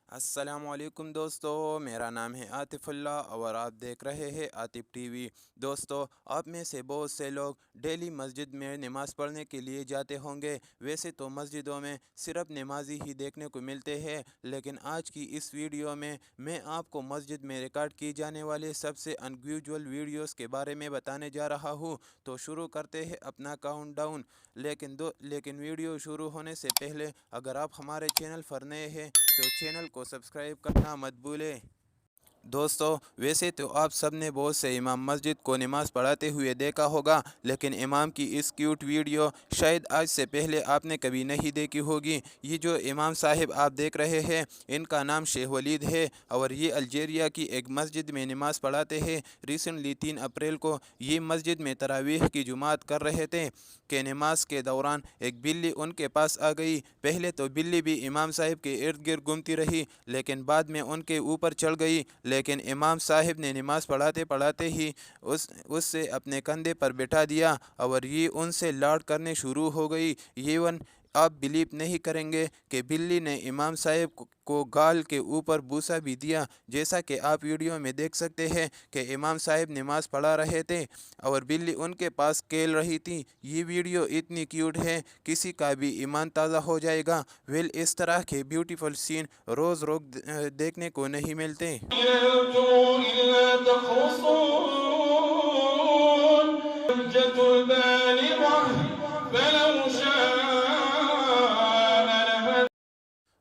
السلام علیکم دوستو، میرا نام ہے عاطف اللہ اور آپ دیکھ رہے ہیں عاطف ٹی وی۔ دوستو، آپ میں سے بہت سے لوگ ڈیلی مسجد میں نماز پڑھنے کے لیے جاتے ہوں گے۔ ویسے تو مسجدوں میں صرف نمازی ہی دیکھنے کو ملتے ہیں، لیکن آج کی اس ویڈیو میں آپ کو مسجد میں ریکارڈ کی جانے والے سب سے انگیوجول ویڈیوز کے بارے میں بتانے جا رہا ہوں۔ تو شروع کرتے ہیں اپنا کاؤنٹ ڈاؤن۔ لیکن ویڈیو شروع ہونے سے پہلے اگر آپ ہمارے چینل پر نئے ہیں تو چینل کو سبسکرائب کرنا مت بھولیں۔ دوستو، ویسے تو آپ سب نے بہت سے امام مسجد کو نماز پڑھاتے ہوئے دیکھا ہوگا، لیکن امام کی اس کیوٹ ویڈیو شاید آج سے پہلے آپ نے کبھی نہیں دیکھی ہوگی۔ یہ جو امام صاحب آپ دیکھ رہے ہیں، ان کا نام شیخ ولید ہے اور یہ الجیریا کی ایک مسجد میں نماز پڑھاتے ہیں۔ ریسنٹلی 3 اپریل کو یہ مسجد میں تراویح کی جماعت کر رہے تھے کہ نماز کے دوران ایک بلی ان کے پاس آ گئی۔ پہلے تو بلی بھی امام صاحب کے ارد گرد گھومتی رہی، لیکن بعد میں ان کے اوپر چڑھ گئی، لیکن امام صاحب نے نماز پڑھاتے ہی اس سے اپنے کندھے پر بٹھا دیا اور یہ ان سے لاڈ کرنے شروع ہو گئی۔ ایون آپ بلیو نہیں کریں گے کہ بلی نے امام صاحب کو گال کے اوپر بوسہ بھی دیا، جیسا کہ آپ ویڈیو میں دیکھ سکتے ہیں کہ امام صاحب نماز پڑھا رہے تھے اور بلی ان کے پاس کھیل رہی تھی۔ یہ ویڈیو اتنی کیوٹ ہے، کسی کا بھی ایمان تازہ ہو جائے گا۔ اس طرح کے بیوٹیفل سین روز دیکھنے کو نہیں ملتے۔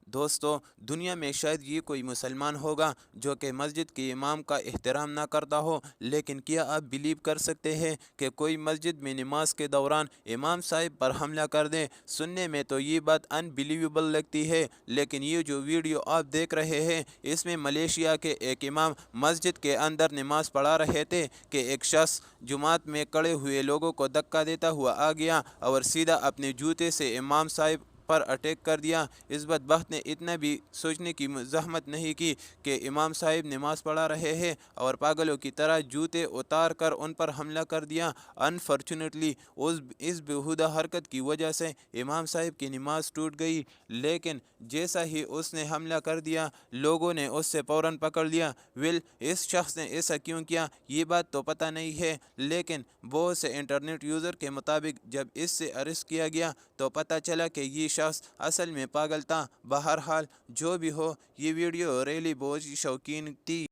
دوستو، دنیا میں شاید یہ کوئی مسلمان ہوگا جو کہ مسجد کے امام کا احترام نہ کرتا ہو، لیکن کیا آپ بلیو کر سکتے ہیں کہ کوئی مسجد میں نماز کے دوران امام صاحب پر حملہ کر دے؟ سننے میں تو یہ بات انبلیویبل لگتی ہے، لیکن یہ جو ویڈیو آپ دیکھ رہے ہیں، اس میں ملیشیا کے ایک امام مسجد کے اندر نماز پڑھا رہے تھے کہ ایک شخص جماعت میں کھڑے ہوئے لوگوں کو دھکا دیتا ہوا آ گیا اور سیدھا اپنے جوتے سے امام صاحب پر اٹیک کر دیا۔ اس بدبخت نے اتنا بھی سوچنے کی زحمت نہیں کی کہ امام صاحب نماز پڑھا رہے ہیں اور پاگلوں کی طرح جوتے اتار کر ان پر حملہ کر دیا۔ انفارچونیٹلی اس بیہودہ حرکت کی وجہ سے امام صاحب کی نماز ٹوٹ گئی، لیکن جیسا ہی اس نے حملہ کر دیا، لوگوں نے اس سے فوراً پکڑ لیا۔ اس شخص نے ایسا کیوں کیا، یہ بات تو پتہ نہیں ہے، لیکن بہت سے انٹرنیٹ یوزر کے مطابق جب اس سے ارسٹ کیا گیا تو پتہ چلا کہ یہ شخص اصل میں پاگل تھا۔ بہرحال جو بھی ہو، یہ ویڈیو ریلی بہت شوقین تھی۔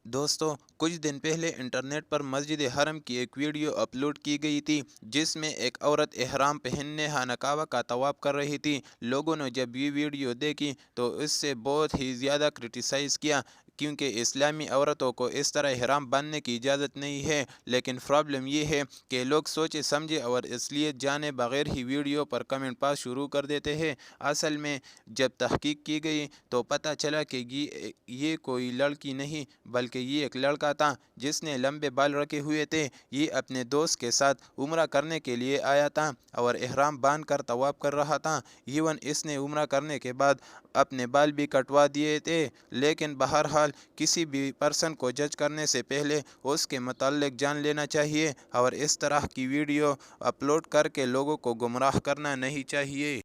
دوستو، کچھ دن پہلے انٹرنیٹ پر مسجد حرم کی ایک ویڈیو اپلوڈ کی گئی تھی جس میں ایک عورت احرام پہننے خانقاہ کا طواف کر رہی تھی۔ لوگوں نے جب یہ ویڈیو دیکھی تو اس سے بہت ہی زیادہ کرٹیسائز کیا، کیونکہ اسلامی عورتوں کو اس طرح احرام باندھنے کی اجازت نہیں ہے، لیکن پرابلم یہ ہے کہ لوگ سوچے سمجھے اور اصلیت جانے بغیر ہی ویڈیو پر کمنٹ پاس شروع کر دیتے ہیں۔ اصل میں جب تحقیق کی گئی تو پتہ چلا کہ یہ کوئی لڑکی نہیں بلکہ یہ ایک لڑکا تھا جس نے لمبے بال رکھے ہوئے تھے۔ یہ اپنے دوست کے ساتھ عمرہ کرنے کے لیے آیا تھا اور احرام باندھ کر طواف کر رہا تھا۔ ایون اس نے عمرہ کرنے کے بعد اپنے بال بھی کٹوا دیے تھے، لیکن بہرحال کسی بھی پرسن کو جج کرنے سے پہلے اس کے متعلق جان لینا چاہیے اور اس طرح کی ویڈیو اپلوڈ کر کے لوگوں کو گمراہ کرنا نہیں چاہیے۔